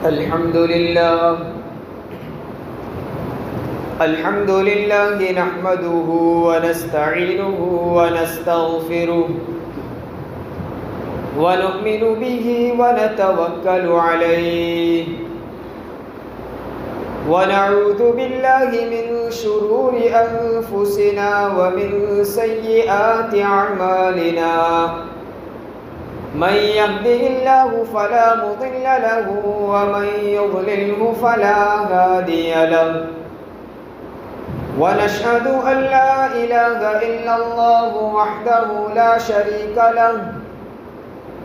الحمد لله نحمده ونستعينه ونستغفره ونؤمن به ونتوكل عليه ونعوذ بالله من شرور أنفسنا ومن سيئات أعمالنا من يهده الله فلا مضل له ومن يضلله فلا هادي له ونشهد أن لا إله إلا الله وحده لا شريك له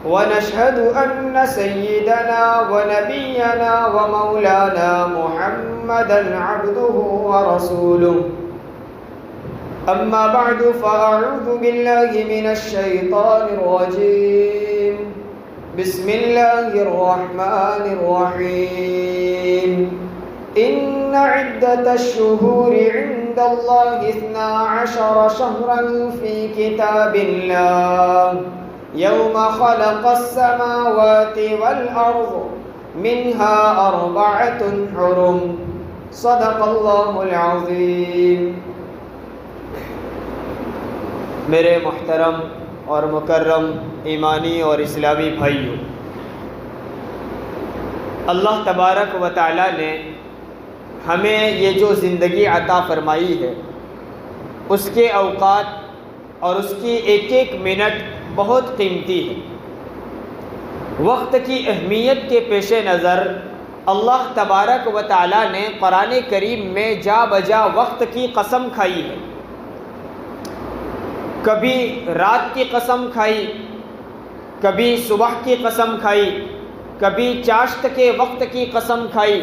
ونشهد أن سيدنا ونبينا ومولانا محمدا عبده ورسوله أما بعد فأعوذ بالله من الشيطان الرجيم بسم الله الرحمن الرحيم إن عدة الشهور عند الله 12 شهرا في كتاب الله يوم خلق السماوات والأرض منها 4 حرم صدق الله العظيم. میرے محترم اور مکرم ایمانی اور اسلامی بھائیوں، اللہ تبارک و تعالی نے ہمیں یہ جو زندگی عطا فرمائی ہے، اس کے اوقات اور اس کی ایک ایک منٹ بہت قیمتی ہے. وقت کی اہمیت کے پیش نظر اللہ تبارک و تعالی نے قرآن کریم میں جا بجا وقت کی قسم کھائی ہے. کبھی رات کی قسم کھائی، کبھی صبح کی قسم کھائی، کبھی چاشت کے وقت کی قسم کھائی.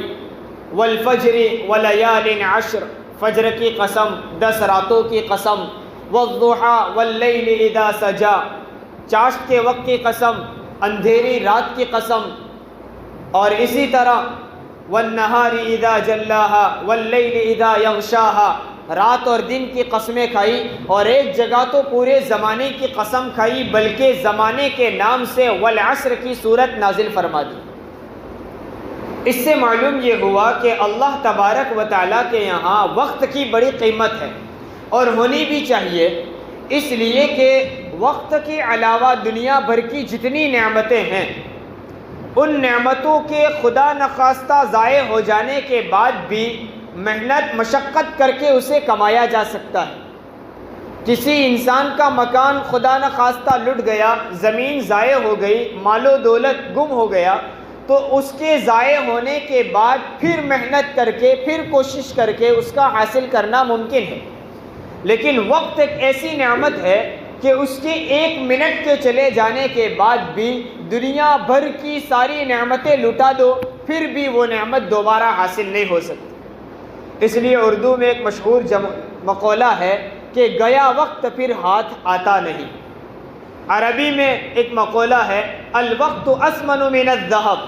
والفجر ولیال عشر، فجر کی قسم، 10 راتوں کی قسم. والضحی واللیل اذا سجا، چاشت کے وقت کی قسم، اندھیری رات کی قسم. اور اسی طرح والنہار اذا جلاہا واللیل اذا یغشاہا، رات اور دن کی قسمیں کھائی. اور ایک جگہ تو پورے زمانے کی قسم کھائی، بلکہ زمانے کے نام سے والعصر کی صورت نازل فرما دی. اس سے معلوم یہ ہوا کہ اللہ تبارک و تعالیٰ کے یہاں وقت کی بڑی قیمت ہے، اور ہونی بھی چاہیے، اس لیے کہ وقت کے علاوہ دنیا بھر کی جتنی نعمتیں ہیں، ان نعمتوں کے خدا نخواستہ ضائع ہو جانے کے بعد بھی محنت مشقت کر کے اسے کمایا جا سکتا ہے. کسی انسان کا مکان خدا نخواستہ لٹ گیا، زمین ضائع ہو گئی، مال و دولت گم ہو گیا، تو اس کے ضائع ہونے کے بعد پھر محنت کر کے، پھر کوشش کر کے اس کا حاصل کرنا ممکن ہے. لیکن وقت ایک ایسی نعمت ہے کہ اس کے 1 منٹ کے چلے جانے کے بعد بھی دنیا بھر کی ساری نعمتیں لٹا دو، پھر بھی وہ نعمت دوبارہ حاصل نہیں ہو سکتی. اس لیے اردو میں ایک مشہور مقولہ ہے کہ گیا وقت پھر ہاتھ آتا نہیں. عربی میں ایک مقولہ ہے الوقت اثمن من الذهب،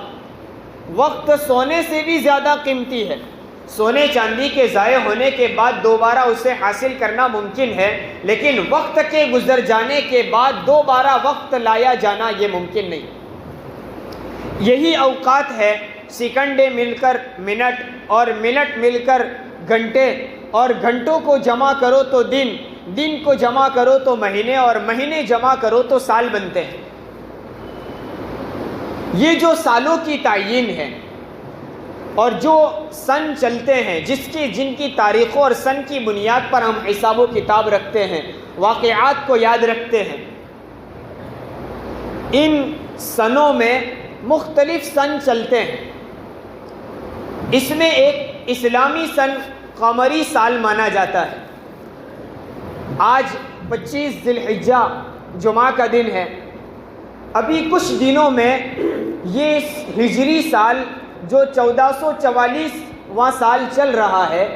وقت سونے سے بھی زیادہ قیمتی ہے. سونے چاندی کے ضائع ہونے کے بعد دوبارہ اسے حاصل کرنا ممکن ہے، لیکن وقت کے گزر جانے کے بعد دوبارہ وقت لایا جانا یہ ممکن نہیں. یہی اوقات ہے، سیکنڈیں مل کر منٹ، اور منٹ مل کر گھنٹے، اور گھنٹوں کو جمع کرو تو دن، دن کو جمع کرو تو مہینے، اور مہینے جمع کرو تو سال بنتے ہیں. یہ جو سالوں کی تعیین ہے اور جو سن چلتے ہیں، جن کی تاریخوں اور سن کی بنیاد پر ہم حساب و کتاب رکھتے ہیں، واقعات کو یاد رکھتے ہیں، ان سنوں میں مختلف سن چلتے ہیں. اس میں ایک اسلامی سن قمری سال مانا جاتا ہے. آج 25 ذی الحجہ جمعہ کا دن ہے. ابھی کچھ دنوں میں یہ ہجری سال جو 1444واں سال چل رہا ہے،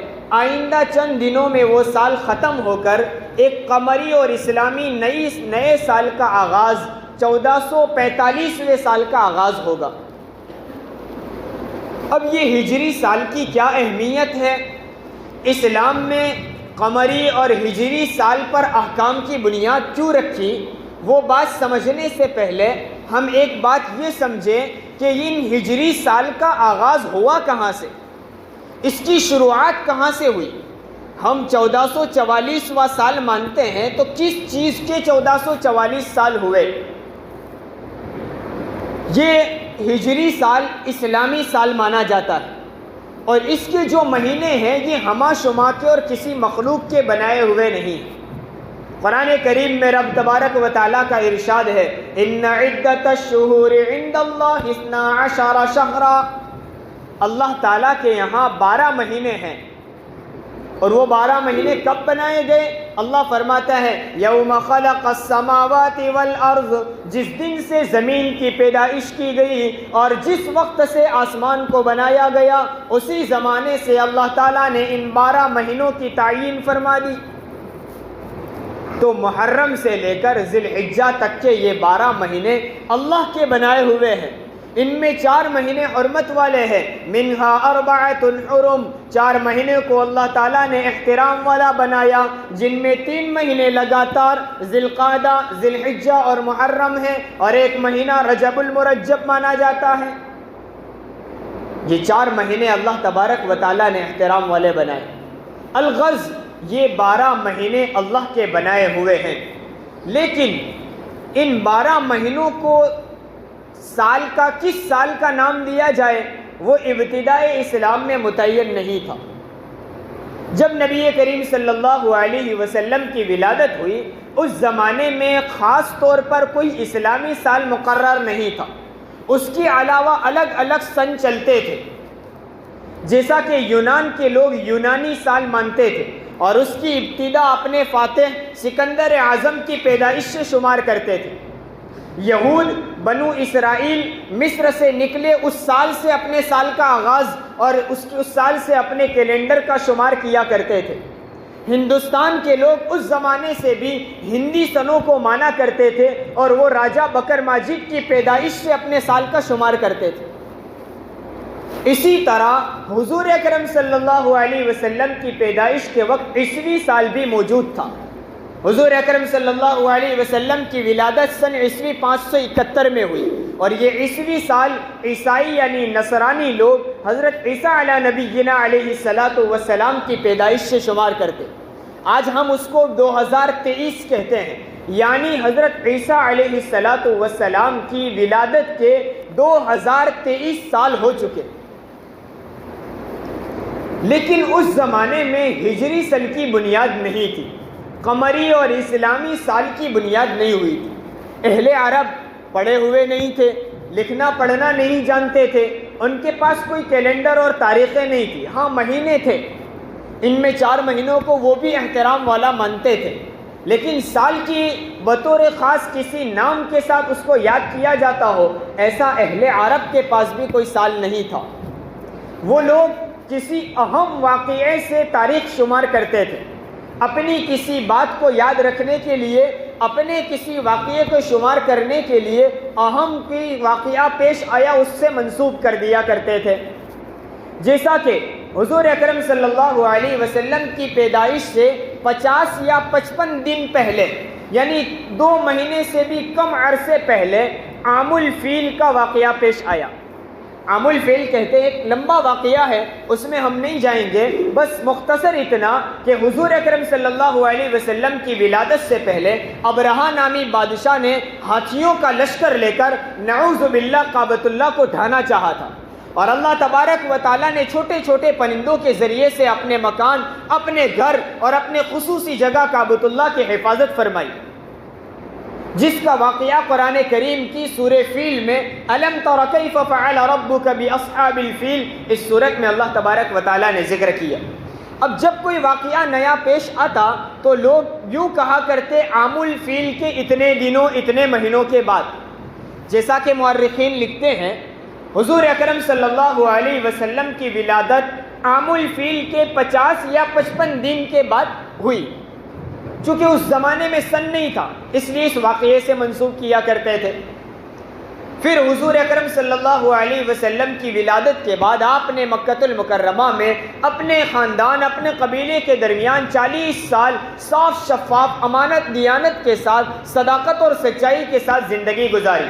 آئندہ چند دنوں میں وہ سال ختم ہو کر ایک قمری اور اسلامی نئے سال کا آغاز 1445ویں سال کا آغاز ہوگا. اب یہ ہجری سال کی کیا اہمیت ہے؟ اسلام میں قمری اور ہجری سال پر احکام کی بنیاد کیوں رکھی، وہ بات سمجھنے سے پہلے ہم ایک بات یہ سمجھیں کہ ان ہجری سال کا آغاز ہوا کہاں سے، اس کی شروعات کہاں سے ہوئی۔ ہم 1444واں سال مانتے ہیں، تو کس چیز کے 1444 سال ہوئے؟ یہ ہجری سال اسلامی سال مانا جاتا ہے، اور اس کے جو مہینے ہیں یہ ہمہ شمع کے اور کسی مخلوق کے بنائے ہوئے نہیں۔ قرآن کریم میں رب تبارک و تعالیٰ کا ارشاد ہے، ان عدت الشہور عند اللہ 12 شہرا، اللہ تعالیٰ کے یہاں 12 مہینے ہیں، اور وہ 12 مہینے کب بنائے گئے؟ اللہ فرماتا ہے یوم خلق السماوات والارض، جس دن سے زمین کی پیدائش کی گئی اور جس وقت سے آسمان کو بنایا گیا، اسی زمانے سے اللہ تعالیٰ نے ان 12 مہینوں کی تعیین فرما دی۔ تو محرم سے لے کر ذی الحجہ تک کے یہ 12 مہینے اللہ کے بنائے ہوئے ہیں۔ ان میں 4 مہینے حرمت والے ہیں، منہا 4 حرم، 4 مہینے کو اللہ تعالیٰ نے احترام والا بنایا، جن میں 3 مہینے لگاتار ذی القعدہ، ذی الحجہ اور محرم ہیں، اور 1 مہینہ رجب المرجب مانا جاتا ہے۔ یہ 4 مہینے اللہ تبارک و تعالیٰ نے احترام والے بنائے۔ الغز، یہ 12 مہینے اللہ کے بنائے ہوئے ہیں، لیکن ان 12 مہینوں کو سال کا کس سال کا نام دیا جائے وہ ابتدائے اسلام میں متعین نہیں تھا۔ جب نبی کریم صلی اللہ علیہ وسلم کی ولادت ہوئی، اس زمانے میں خاص طور پر کوئی اسلامی سال مقرر نہیں تھا، اس کے علاوہ الگ الگ سن چلتے تھے، جیسا کہ یونان کے لوگ یونانی سال مانتے تھے، اور اس کی ابتدا اپنے فاتح سکندر اعظم کی پیدائش سے شمار کرتے تھے۔ یہود بنو اسرائیل مصر سے نکلے اس سال سے اپنے سال کا آغاز اور اس سال سے اپنے کیلنڈر کا شمار کیا کرتے تھے۔ ہندوستان کے لوگ اس زمانے سے بھی ہندی سنوں کو مانا کرتے تھے، اور وہ راجہ بکر ماجد کی پیدائش سے اپنے سال کا شمار کرتے تھے۔ اسی طرح حضور اکرم صلی اللہ علیہ وسلم کی پیدائش کے وقت عیسوی سال بھی موجود تھا۔ حضور اکرم صلی اللہ علیہ وسلم کی ولادت سن عیسوی 571 میں ہوئی، اور یہ عیسوی سال عیسائی یعنی نصرانی لوگ حضرت عیسیٰ علی نبینا علیہ السلام کی پیدائش سے شمار کرتے۔ آج ہم اس کو 2023 کہتے ہیں، یعنی حضرت عیسیٰ علیہ السلام کی ولادت کے 2023 سال ہو چکے۔ لیکن اس زمانے میں ہجری سن کی بنیاد نہیں تھی، قمری اور اسلامی سال کی بنیاد نہیں ہوئی تھی۔ اہل عرب پڑھے ہوئے نہیں تھے، لکھنا پڑھنا نہیں جانتے تھے، ان کے پاس کوئی کیلنڈر اور تاریخیں نہیں تھی۔ ہاں مہینے تھے، ان میں 4 مہینوں کو وہ بھی احترام والا مانتے تھے، لیکن سال کی بطور خاص کسی نام کے ساتھ اس کو یاد کیا جاتا ہو، ایسا اہل عرب کے پاس بھی کوئی سال نہیں تھا۔ وہ لوگ کسی اہم واقعے سے تاریخ شمار کرتے تھے، اپنی کسی بات کو یاد رکھنے کے لیے، اپنے کسی واقعے کو شمار کرنے کے لیے اہم کی واقعہ پیش آیا اس سے منسوب کر دیا کرتے تھے۔ جیسا کہ حضور اکرم صلی اللہ علیہ وسلم کی پیدائش سے 50 یا 55 دن پہلے، یعنی 2 مہینے سے بھی کم عرصے پہلے، عام الفیل کا واقعہ پیش آیا۔ عام الفیل کہتے ہیں، ایک لمبا واقعہ ہے، اس میں ہم نہیں جائیں گے، بس مختصر اتنا کہ حضور اکرم صلی اللہ علیہ وسلم کی ولادت سے پہلے ابرہہ نامی بادشاہ نے ہاتھیوں کا لشکر لے کر نعوذ باللہ کعبۃ اللہ کو ڈھانا چاہا تھا، اور اللہ تبارک و تعالیٰ نے چھوٹے چھوٹے پرندوں کے ذریعے سے اپنے مکان، اپنے گھر اور اپنے خصوصی جگہ کعبۃ اللہ کی حفاظت فرمائی، جس کا واقعہ قرآن کریم کی سورہ فیل میں الم تر کیف فعل ربک باصحاب الفیل، اس سورت میں اللہ تبارک و تعالیٰ نے ذکر کیا۔ اب جب کوئی واقعہ نیا پیش آتا تو لوگ یوں کہا کرتے، عام الفیل کے اتنے دنوں اتنے مہینوں کے بعد، جیسا کہ مورخین لکھتے ہیں حضور اکرم صلی اللہ علیہ وسلم کی ولادت عام الفیل کے 50 یا 55 دن کے بعد ہوئی۔ چونکہ اس زمانے میں سن نہیں تھا، اس لیے اس واقعے سے منسوب کیا کرتے تھے۔ پھر حضور اکرم صلی اللہ علیہ وسلم کی ولادت کے بعد آپ نے مکۃ المکرمہ میں اپنے خاندان، اپنے قبیلے کے درمیان 40 سال صاف شفاف، امانت دیانت کے ساتھ، صداقت اور سچائی کے ساتھ زندگی گزاری۔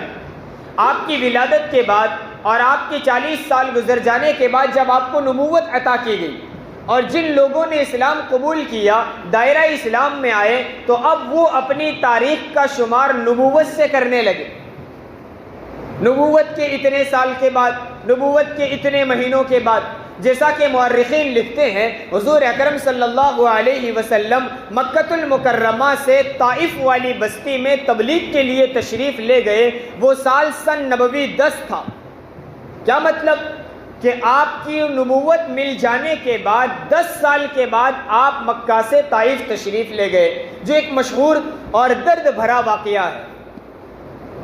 آپ کی ولادت کے بعد اور آپ کے 40 سال گزر جانے کے بعد جب آپ کو نبوت عطا کی گئی اور جن لوگوں نے اسلام قبول کیا، دائرہ اسلام میں آئے، تو اب وہ اپنی تاریخ کا شمار نبوت سے کرنے لگے۔ نبوت کے اتنے سال کے بعد، نبوت کے اتنے مہینوں کے بعد، جیسا کہ مورخین لکھتے ہیں، حضور اکرم صلی اللہ علیہ وسلم مکہ المکرمہ سے طائف والی بستی میں تبلیغ کے لیے تشریف لے گئے۔ وہ سال سن نبوی 10 تھا۔ کیا مطلب؟ کہ آپ کی نبوت مل جانے کے بعد 10 سال کے بعد آپ مکہ سے طائف تشریف لے گئے، جو ایک مشہور اور درد بھرا واقعہ ہے۔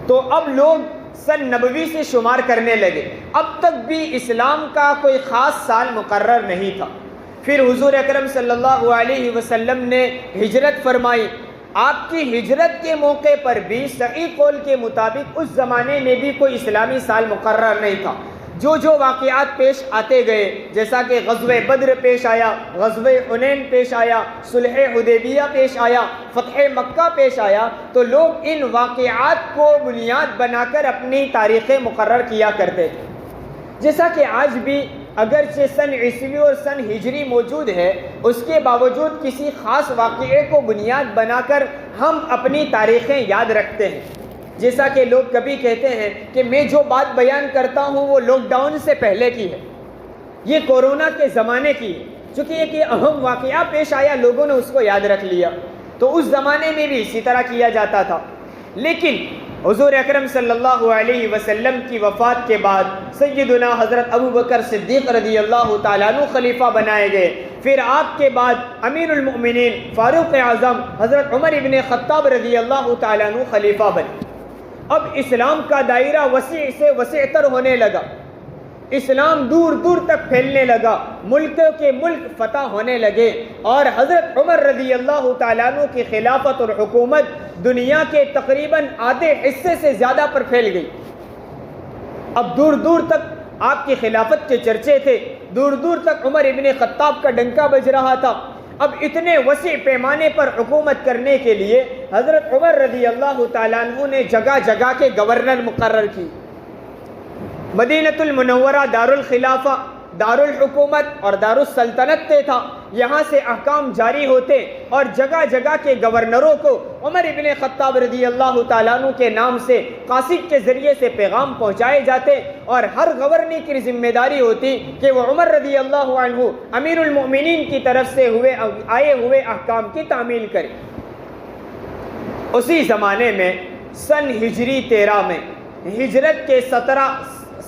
تو اب لوگ سن نبوی سے شمار کرنے لگے۔ اب تک بھی اسلام کا کوئی خاص سال مقرر نہیں تھا۔ پھر حضور اکرم صلی اللہ علیہ وسلم نے ہجرت فرمائی۔ آپ کی ہجرت کے موقع پر بھی صحیح قول کے مطابق اس زمانے میں بھی کوئی اسلامی سال مقرر نہیں تھا۔ جو واقعات پیش آتے گئے، جیسا کہ غزوہ بدر پیش آیا، غزوہ حنین پیش آیا، صلح حدیبیہ پیش آیا، فتح مکہ پیش آیا، تو لوگ ان واقعات کو بنیاد بنا کر اپنی تاریخیں مقرر کیا کرتے تھے۔ جیسا کہ آج بھی اگرچہ سن عیسوی اور سن ہجری موجود ہے، اس کے باوجود کسی خاص واقعے کو بنیاد بنا کر ہم اپنی تاریخیں یاد رکھتے ہیں۔ جیسا کہ لوگ کبھی کہتے ہیں کہ میں جو بات بیان کرتا ہوں وہ لاک ڈاؤن سے پہلے کی ہے، یہ کورونا کے زمانے کی ہے، چونکہ ایک یہ اہم واقعہ پیش آیا، لوگوں نے اس کو یاد رکھ لیا۔ تو اس زمانے میں بھی اسی طرح کیا جاتا تھا۔ لیکن حضور اکرم صلی اللہ علیہ وسلم کی وفات کے بعد سیدنا حضرت ابوبکر صدیق رضی اللہ تعالیٰ عنہ خلیفہ بنائے گئے۔ پھر آپ کے بعد امیر المؤمنین فاروق اعظم حضرت عمر ابن خطاب رضی اللہ تعالیٰ عنہ خلیفہ بنے۔ اب اسلام کا دائرہ وسیع سے وسیع تر ہونے لگا، اسلام دور دور تک پھیلنے لگا، ملکوں کے ملک فتح ہونے لگے، اور حضرت عمر رضی اللہ تعالیٰ عنہ کی خلافت اور حکومت دنیا کے تقریباً آدھے حصے سے زیادہ پر پھیل گئی۔ اب دور دور تک آپ کی خلافت کے چرچے تھے، دور دور تک عمر ابن خطاب کا ڈنکا بج رہا تھا۔ اب اتنے وسیع پیمانے پر حکومت کرنے کے لیے حضرت عمر رضی اللہ تعالیٰ عنہ نے جگہ جگہ کے گورنر مقرر کی۔ مدینہ المنورہ دار الخلافہ، دار الحکومت اور دار السلطنت تھا، یہاں سے احکام جاری ہوتے اور جگہ جگہ کے گورنروں کو عمر ابن خطاب رضی اللہ تعالیٰ عنہ کے نام سے قاصد کے ذریعے سے پیغام پہنچائے جاتے، اور ہر گورنر کی ذمہ داری ہوتی کہ وہ عمر رضی اللہ عنہ امیر المؤمنین کی طرف سے آئے ہوئے احکام کی تعمیل کرے۔ اسی زمانے میں سن ہجری 13 میں ہجرت کے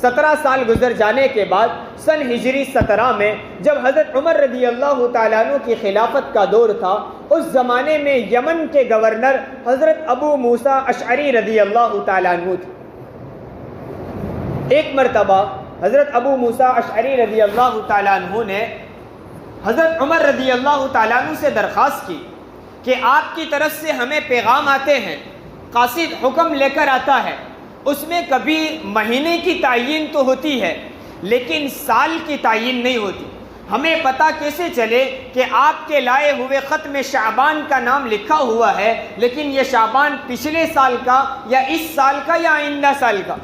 17 سال گزر جانے کے بعد سن ہجری 17 میں جب حضرت عمر رضی اللہ تعالیٰ عنہ کی خلافت کا دور تھا، اس زمانے میں یمن کے گورنر حضرت ابو موسیٰ اشعری رضی اللہ تعالیٰ عنہ تھے۔ ایک مرتبہ حضرت ابو موسیٰ اشعری رضی اللہ تعالیٰ عنہ نے حضرت عمر رضی اللہ تعالیٰ عنہ سے درخواست کی کہ آپ کی طرف سے ہمیں پیغام آتے ہیں، قاصد حکم لے کر آتا ہے، اس میں کبھی مہینے کی تعین تو ہوتی ہے لیکن سال کی تعین نہیں ہوتی۔ ہمیں پتہ کیسے چلے کہ آپ کے لائے ہوئے خط میں شعبان کا نام لکھا ہوا ہے، لیکن یہ شعبان پچھلے سال کا یا اس سال کا یا آئندہ سال کا؟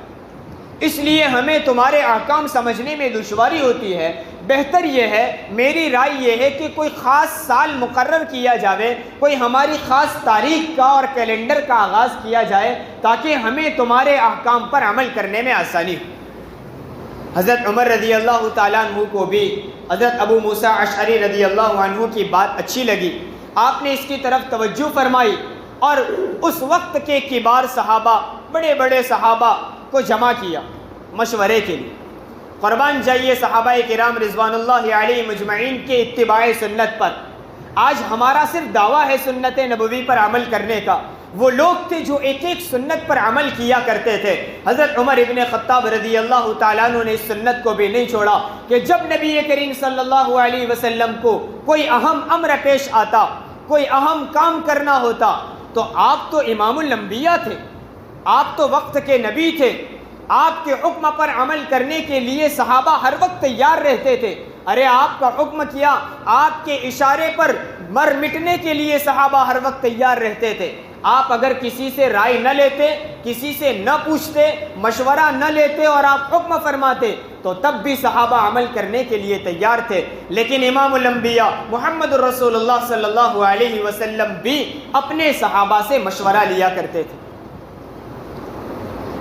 اس لیے ہمیں تمہارے احکام سمجھنے میں دشواری ہوتی ہے۔ بہتر یہ ہے، میری رائے یہ ہے کہ کوئی خاص سال مقرر کیا جاوے، کوئی ہماری خاص تاریخ کا اور کیلنڈر کا آغاز کیا جائے تاکہ ہمیں تمہارے احکام پر عمل کرنے میں آسانی ہو۔ حضرت عمر رضی اللہ تعالیٰ عنہ کو بھی حضرت ابو موسیٰ اشعری رضی اللہ عنہ کی بات اچھی لگی، آپ نے اس کی طرف توجہ فرمائی اور اس وقت کے کبار صحابہ، بڑے بڑے صحابہ کو جمع کیا مشورے کے لیے۔ قربان جائیے صحابہ کرام رضوان اللہ علیہ مجمعین کے اتباع سنت پر۔ آج ہمارا صرف دعویٰ ہے سنت نبوی پر عمل کرنے کا، وہ لوگ تھے جو ایک ایک سنت پر عمل کیا کرتے تھے۔ حضرت عمر ابن خطاب رضی اللہ تعالیٰ عنہ نے اس سنت کو بھی نہیں چھوڑا کہ جب نبی کریم صلی اللہ علیہ وسلم کو کوئی اہم امر پیش آتا، کوئی اہم کام کرنا ہوتا، تو آپ تو امام الانبیاء تھے، آپ تو وقت کے نبی تھے، آپ کے حکم پر عمل کرنے کے لیے صحابہ ہر وقت تیار رہتے تھے۔ ارے آپ کا حکم کیا، آپ کے اشارے پر مر مٹنے کے لیے صحابہ ہر وقت تیار رہتے تھے۔ آپ اگر کسی سے رائے نہ لیتے، کسی سے نہ پوچھتے، مشورہ نہ لیتے اور آپ حکم فرماتے تو تب بھی صحابہ عمل کرنے کے لیے تیار تھے. لیکن امام الانبیاء محمد الرسول اللہ صلی اللہ علیہ وسلم بھی اپنے صحابہ سے مشورہ لیا کرتے تھے.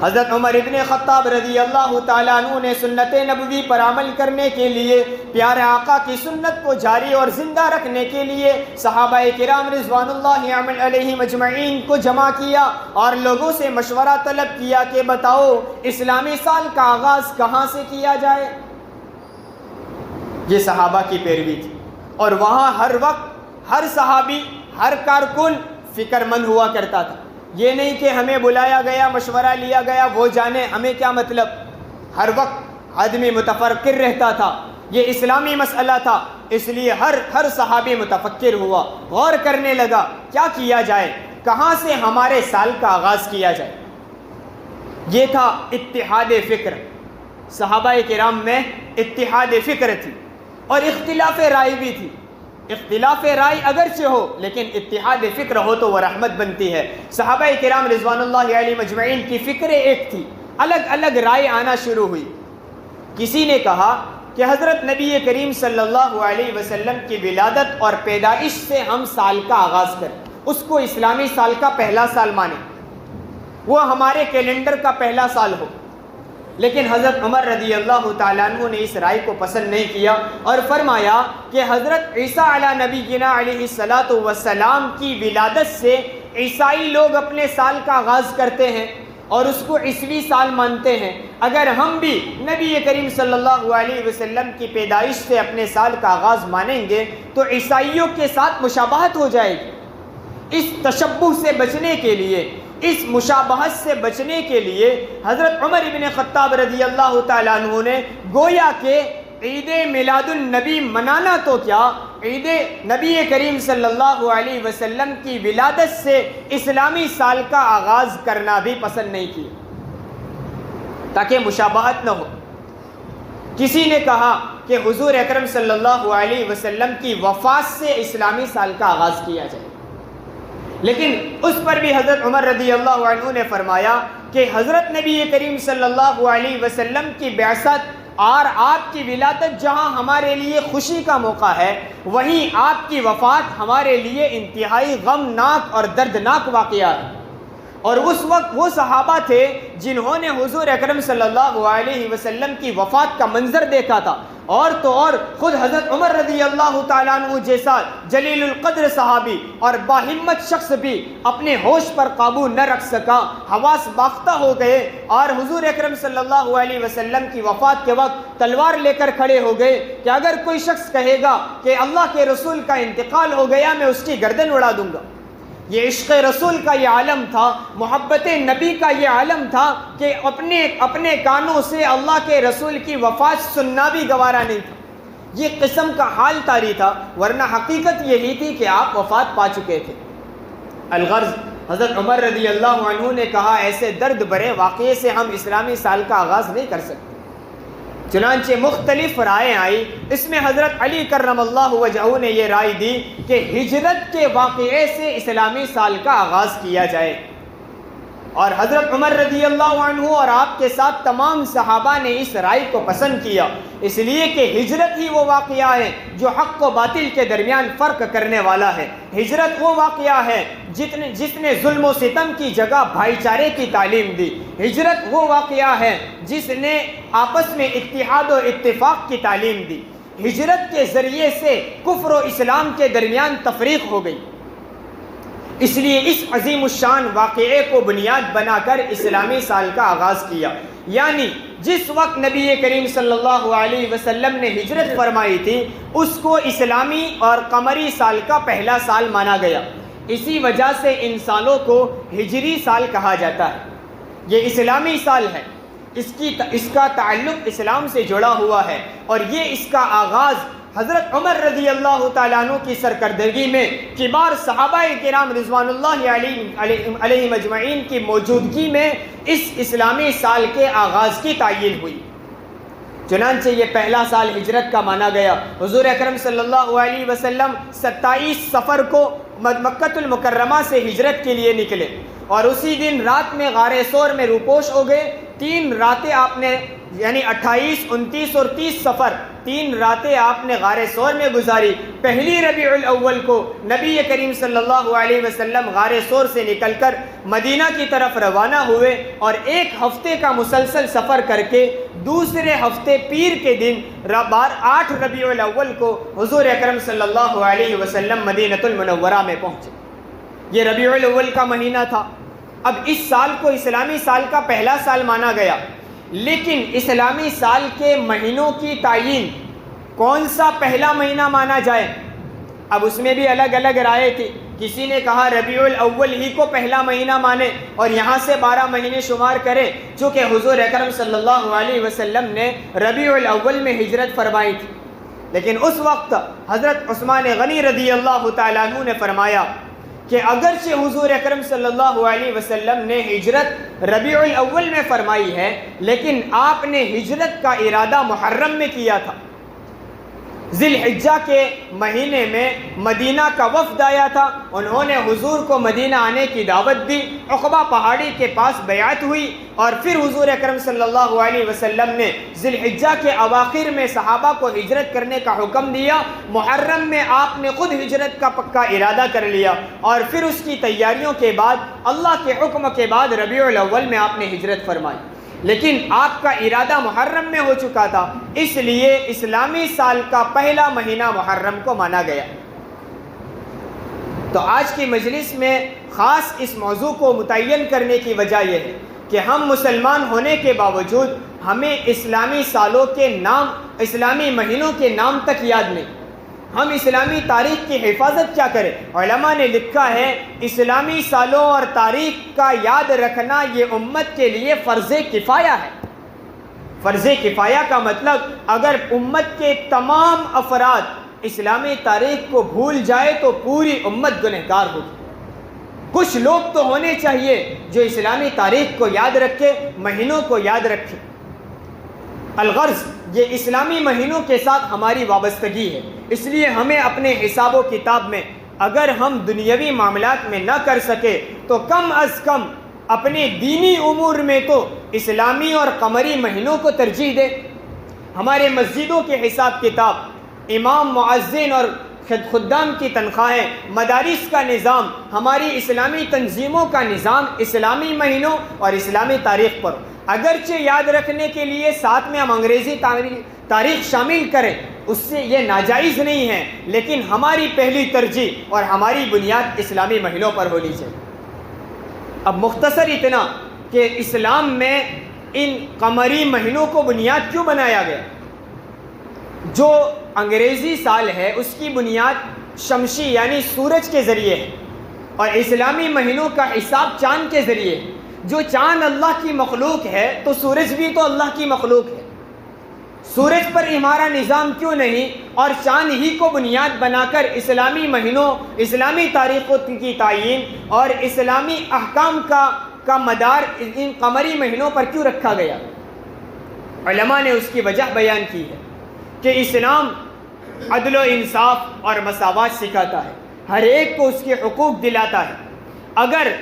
حضرت عمر ابن خطاب رضی اللہ تعالیٰ عنہ نے سنت نبوی پر عمل کرنے کے لیے، پیارے آقا کی سنت کو جاری اور زندہ رکھنے کے لیے صحابہ کرام رضوان اللہ علیہم اجمعین کو جمع کیا اور لوگوں سے مشورہ طلب کیا کہ بتاؤ اسلامی سال کا آغاز کہاں سے کیا جائے. یہ صحابہ کی پیروی تھی اور وہاں ہر وقت ہر صحابی، ہر کارکن فکر مند ہوا کرتا تھا. یہ نہیں کہ ہمیں بلایا گیا، مشورہ لیا گیا، وہ جانے ہمیں کیا مطلب. ہر وقت آدمی متفکر رہتا تھا. یہ اسلامی مسئلہ تھا، اس لیے ہر صحابی متفکر ہوا، غور کرنے لگا کیا کیا جائے، کہاں سے ہمارے سال کا آغاز کیا جائے. یہ تھا اتحاد فکر. صحابہ کرام میں اتحاد فکر تھی اور اختلاف رائے بھی تھی. اختلاف رائے اگرچہ ہو لیکن اتحاد فکر ہو تو وہ رحمت بنتی ہے. صحابہ کرام رضوان اللہ علیہ مجمعین کی فکریں ایک تھی، الگ الگ رائے آنا شروع ہوئی. کسی نے کہا کہ حضرت نبی کریم صلی اللہ علیہ وسلم کی ولادت اور پیدائش سے ہم سال کا آغاز کریں، اس کو اسلامی سال کا پہلا سال مانیں، وہ ہمارے کیلنڈر کا پہلا سال ہو. لیکن حضرت عمر رضی اللہ تعالیٰ عنہ نے اس رائے کو پسند نہیں کیا اور فرمایا کہ حضرت عیسیٰ علی نبینا علیہ السلام کی ولادت سے عیسائی لوگ اپنے سال کا آغاز کرتے ہیں اور اس کو عیسوی سال مانتے ہیں. اگر ہم بھی نبی کریم صلی اللہ علیہ وسلم کی پیدائش سے اپنے سال کا آغاز مانیں گے تو عیسائیوں کے ساتھ مشابہت ہو جائے گی. اس تشبہ سے بچنے کے لیے، اس مشابہت سے بچنے کے لیے حضرت عمر ابن خطاب رضی اللہ تعالیٰ عنہ نے گویا کہ عید میلاد النبی منانا تو کیا، عید نبی کریم صلی اللہ علیہ وسلم کی ولادت سے اسلامی سال کا آغاز کرنا بھی پسند نہیں کیا تاکہ مشابہت نہ ہو. کسی نے کہا کہ حضور اکرم صلی اللہ علیہ وسلم کی وفات سے اسلامی سال کا آغاز کیا جائے. لیکن اس پر بھی حضرت عمر رضی اللہ عنہ نے فرمایا کہ حضرت نبی کریم صلی اللہ علیہ وسلم کی بعثت اور آپ کی ولادت جہاں ہمارے لیے خوشی کا موقع ہے، وہیں آپ کی وفات ہمارے لیے انتہائی غمناک اور دردناک واقعہ ہے. اور اس وقت وہ صحابہ تھے جنہوں نے حضور اکرم صلی اللہ علیہ وسلم کی وفات کا منظر دیکھا تھا، اور تو اور خود حضرت عمر رضی اللہ تعالیٰ عنہ جیسا جلیل القدر صحابی اور باہمت شخص بھی اپنے ہوش پر قابو نہ رکھ سکا، حواس باختہ ہو گئے اور حضور اکرم صلی اللہ علیہ وسلم کی وفات کے وقت تلوار لے کر کھڑے ہو گئے کہ اگر کوئی شخص کہے گا کہ اللہ کے رسول کا انتقال ہو گیا میں اس کی گردن اڑا دوں گا. یہ عشق رسول کا یہ عالم تھا، محبت نبی کا یہ عالم تھا کہ اپنے کانوں سے اللہ کے رسول کی وفات سننا بھی گوارا نہیں تھا. یہ قسم کا حال طاری تھا، ورنہ حقیقت یہی تھی کہ آپ وفات پا چکے تھے. الغرض حضرت عمر رضی اللہ عنہ نے کہا ایسے درد بھرے واقعے سے ہم اسلامی سال کا آغاز نہیں کر سکتے. چنانچہ مختلف رائے آئی. اس میں حضرت علی کرم اللہ وجہہ نے یہ رائے دی کہ ہجرت کے واقعے سے اسلامی سال کا آغاز کیا جائے، اور حضرت عمر رضی اللہ عنہ اور آپ کے ساتھ تمام صحابہ نے اس رائے کو پسند کیا، اس لیے کہ ہجرت ہی وہ واقعہ ہے جو حق و باطل کے درمیان فرق کرنے والا ہے. ہجرت وہ واقعہ ہے جس نے ظلم و ستم کی جگہ بھائی چارے کی تعلیم دی. ہجرت وہ واقعہ ہے جس نے آپس میں اتحاد و اتفاق کی تعلیم دی. ہجرت کے ذریعے سے کفر و اسلام کے درمیان تفریق ہو گئی. اس لیے اس عظیم الشان واقعے کو بنیاد بنا کر اسلامی سال کا آغاز کیا. یعنی جس وقت نبی کریم صلی اللہ علیہ وسلم نے ہجرت فرمائی تھی اس کو اسلامی اور قمری سال کا پہلا سال مانا گیا. اسی وجہ سے ان سالوں کو ہجری سال کہا جاتا ہے. یہ اسلامی سال ہے، اس کا تعلق اسلام سے جڑا ہوا ہے، اور یہ اس کا آغاز حضرت عمر رضی اللہ تعالیٰ عنہ کی سرکردگی میں کبار صحابہ کرام رضوان اللہ علیہ مجمعین کی موجودگی میں اس اسلامی سال کے آغاز کی تعین ہوئی. چنانچہ یہ پہلا سال ہجرت کا مانا گیا. حضور اکرم صلی اللہ علیہ وسلم 27 صفر کو مکۃ المکرمہ سے ہجرت کے لیے نکلے اور اسی دن رات میں غار ثور میں روپوش ہو گئے. 3 راتیں آپ نے یعنی 28, 29 اور 30 سفر 3 راتیں آپ نے غار ثور میں گزاری. پہلی ربیع الاول کو نبی کریم صلی اللہ علیہ وسلم غار ثور سے نکل کر مدینہ کی طرف روانہ ہوئے اور 1 ہفتے کا مسلسل سفر کر کے دوسرے ہفتے پیر کے دن 8 ربیع الاول کو حضور اکرم صلی اللہ علیہ وسلم مدینۃ المنورہ میں پہنچے. یہ ربیع الاول کا مہینہ تھا. اب اس سال کو اسلامی سال کا پہلا سال مانا گیا، لیکن اسلامی سال کے مہینوں کی تعیین کون سا پہلا مہینہ مانا جائے، اب اس میں بھی الگ الگ رائے تھی. کسی نے کہا ربیع الاول ہی کو پہلا مہینہ مانے اور یہاں سے 12 مہینے شمار کرے، چونکہ حضور اکرم صلی اللہ علیہ وسلم نے ربیع الاول میں ہجرت فرمائی تھی. لیکن اس وقت حضرت عثمان غنی رضی اللہ تعالیٰ عنہ نے فرمایا کہ اگرچہ حضور اکرم صلی اللہ علیہ وسلم نے ہجرت ربیع الاول میں فرمائی ہے، لیکن آپ نے ہجرت کا ارادہ محرم میں کیا تھا. ذی الحجہ کے مہینے میں مدینہ کا وفد آیا تھا، انہوں نے حضور کو مدینہ آنے کی دعوت دی. عقبہ پہاڑی کے پاس بیعت ہوئی اور پھر حضور اکرم صلی اللہ علیہ وسلم نے ذی الحجہ کے اواخر میں صحابہ کو ہجرت کرنے کا حکم دیا. محرم میں آپ نے خود ہجرت کا پکا ارادہ کر لیا اور پھر اس کی تیاریوں کے بعد اللہ کے حکم کے بعد ربیع الاول میں آپ نے ہجرت فرمائی. لیکن آپ کا ارادہ محرم میں ہو چکا تھا، اس لیے اسلامی سال کا پہلا مہینہ محرم کو مانا گیا. تو آج کی مجلس میں خاص اس موضوع کو متعین کرنے کی وجہ یہ ہے کہ ہم مسلمان ہونے کے باوجود ہمیں اسلامی سالوں کے نام، اسلامی مہینوں کے نام تک یاد نہیں. ہم اسلامی تاریخ کی حفاظت کیا کریں؟ علماء نے لکھا ہے اسلامی سالوں اور تاریخ کا یاد رکھنا یہ امت کے لیے فرض کفایہ ہے. فرض کفایہ کا مطلب اگر امت کے تمام افراد اسلامی تاریخ کو بھول جائے تو پوری امت گنہگار ہوگی. کچھ لوگ تو ہونے چاہیے جو اسلامی تاریخ کو یاد رکھے، مہینوں کو یاد رکھے. الغرض یہ اسلامی مہینوں کے ساتھ ہماری وابستگی ہے، اس لیے ہمیں اپنے حساب و کتاب میں اگر ہم دنیاوی معاملات میں نہ کر سکے تو کم از کم اپنے دینی امور میں تو اسلامی اور قمری مہینوں کو ترجیح دیں. ہمارے مسجدوں کے حساب کتاب، امام، مؤذن اور خدام کی تنخواہیں، مدارس کا نظام، ہماری اسلامی تنظیموں کا نظام اسلامی مہینوں اور اسلامی تاریخ پر. اگرچہ یاد رکھنے کے لیے ساتھ میں ہم انگریزی تاریخ شامل کریں، اس سے یہ ناجائز نہیں ہے، لیکن ہماری پہلی ترجیح اور ہماری بنیاد اسلامی مہینوں پر ہونی چاہیے. اب مختصر اتنا کہ اسلام میں ان قمری مہینوں کو بنیاد کیوں بنایا گیا؟ جو انگریزی سال ہے اس کی بنیاد شمسی یعنی سورج کے ذریعے ہے اور اسلامی مہینوں کا حساب چاند کے ذریعے ہے. جو چاند اللہ کی مخلوق ہے تو سورج بھی تو اللہ کی مخلوق ہے. سورج پر ہمارا نظام کیوں نہیں اور چاند ہی کو بنیاد بنا کر اسلامی مہینوں، اسلامی تاریخوں کی تعیین اور اسلامی احکام کا مدار ان قمری مہینوں پر کیوں رکھا گیا؟ علماء نے اس کی وجہ بیان کی ہے کہ اسلام عدل و انصاف اور مساوات سکھاتا ہے، ہر ایک کو اس کے حقوق دلاتا ہے. اگر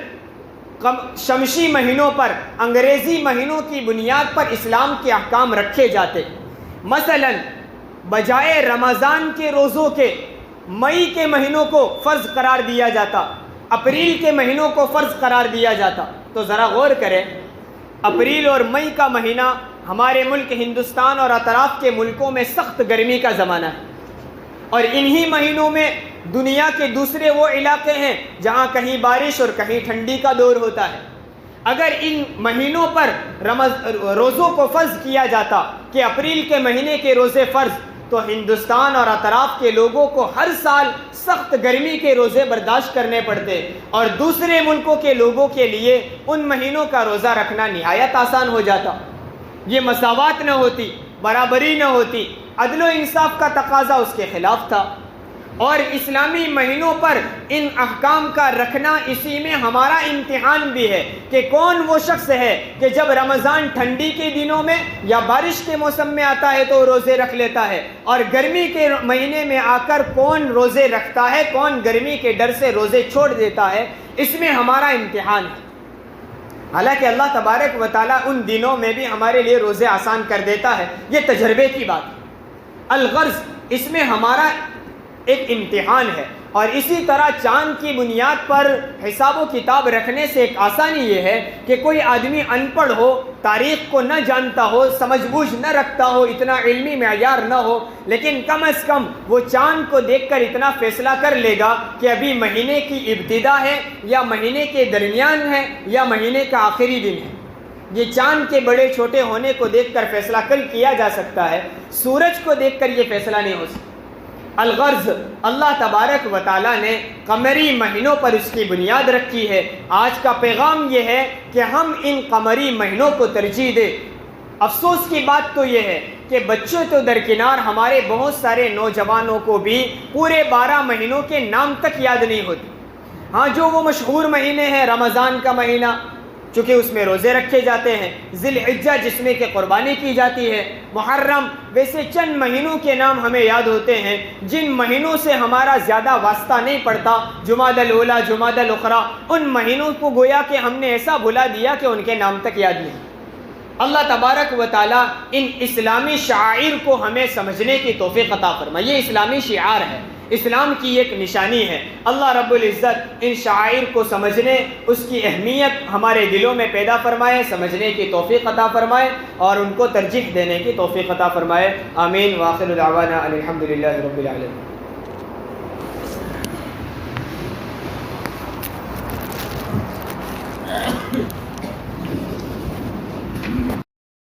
شمسی مہینوں پر، انگریزی مہینوں کی بنیاد پر اسلام کے احکام رکھے جاتے، مثلا بجائے رمضان کے روزوں کے مئی کے مہینوں کو فرض قرار دیا جاتا، اپریل کے مہینوں کو فرض قرار دیا جاتا، تو ذرا غور کریں، اپریل اور مئی کا مہینہ ہمارے ملک ہندوستان اور اطراف کے ملکوں میں سخت گرمی کا زمانہ ہے اور انہی مہینوں میں دنیا کے دوسرے وہ علاقے ہیں جہاں کہیں بارش اور کہیں ٹھنڈی کا دور ہوتا ہے. اگر ان مہینوں پر روزوں کو فرض کیا جاتا کہ اپریل کے مہینے کے روزے فرض، تو ہندوستان اور اطراف کے لوگوں کو ہر سال سخت گرمی کے روزے برداشت کرنے پڑتے اور دوسرے ملکوں کے لوگوں کے لیے ان مہینوں کا روزہ رکھنا نہایت آسان ہو جاتا. یہ مساوات نہ ہوتی، برابری نہ ہوتی، عدل و انصاف کا تقاضا اس کے خلاف تھا. اور اسلامی مہینوں پر ان احکام کا رکھنا اسی میں ہمارا امتحان بھی ہے کہ کون وہ شخص ہے کہ جب رمضان ٹھنڈی کے دنوں میں یا بارش کے موسم میں آتا ہے تو روزے رکھ لیتا ہے، اور گرمی کے مہینے میں آ کر کون روزے رکھتا ہے، کون گرمی کے ڈر سے روزے چھوڑ دیتا ہے۔ اس میں ہمارا امتحان ہے۔ حالانکہ اللہ تبارک و تعالیٰ ان دنوں میں بھی ہمارے لیے روزے آسان کر دیتا ہے، یہ تجربے کی بات ہے۔ الغرض اس میں ہمارا ایک امتحان ہے، اور اسی طرح چاند کی بنیاد پر حساب و کتاب رکھنے سے ایک آسانی یہ ہے کہ کوئی آدمی ان پڑھ ہو، تاریخ کو نہ جانتا ہو، سمجھ بوجھ نہ رکھتا ہو، اتنا علمی معیار نہ ہو، لیکن کم از کم وہ چاند کو دیکھ کر اتنا فیصلہ کر لے گا کہ ابھی مہینے کی ابتدا ہے یا مہینے کے درمیان ہے یا مہینے کا آخری دن ہے۔ یہ چاند کے بڑے چھوٹے ہونے کو دیکھ کر فیصلہ کیا جا سکتا ہے، سورج کو دیکھ کر یہ فیصلہ نہیں ہو سکتا۔ الغرض اللہ تبارک و تعالیٰ نے قمری مہینوں پر اس کی بنیاد رکھی ہے۔ آج کا پیغام یہ ہے کہ ہم ان قمری مہینوں کو ترجیح دیں۔ افسوس کی بات تو یہ ہے کہ بچوں تو درکنار، ہمارے بہت سارے نوجوانوں کو بھی پورے 12 مہینوں کے نام تک یاد نہیں ہوتے۔ ہاں، جو وہ مشہور مہینے ہیں، رمضان کا مہینہ چونکہ اس میں روزے رکھے جاتے ہیں، ذی الحجہ جس میں کہ قربانی کی جاتی ہے، محرم، ویسے چند مہینوں کے نام ہمیں یاد ہوتے ہیں جن مہینوں سے ہمارا زیادہ واسطہ نہیں پڑتا، جمادی الاولیٰ، جمادی الاخریٰ، ان مہینوں کو گویا کہ ہم نے ایسا بھلا دیا کہ ان کے نام تک یاد نہیں۔ اللہ تبارک و تعالیٰ ان اسلامی شعائر کو ہمیں سمجھنے کی توفیق عطا فرمائے۔ یہ اسلامی شعار ہے، اسلام کی ایک نشانی ہے۔ اللہ رب العزت ان شعائر کو سمجھنے، اس کی اہمیت ہمارے دلوں میں پیدا فرمائے، سمجھنے کی توفیق عطا فرمائے اور ان کو ترجیح دینے کی توفیق عطا فرمائے۔ آمین۔ وآخر دعوانا الحمدللہ رب العالمین۔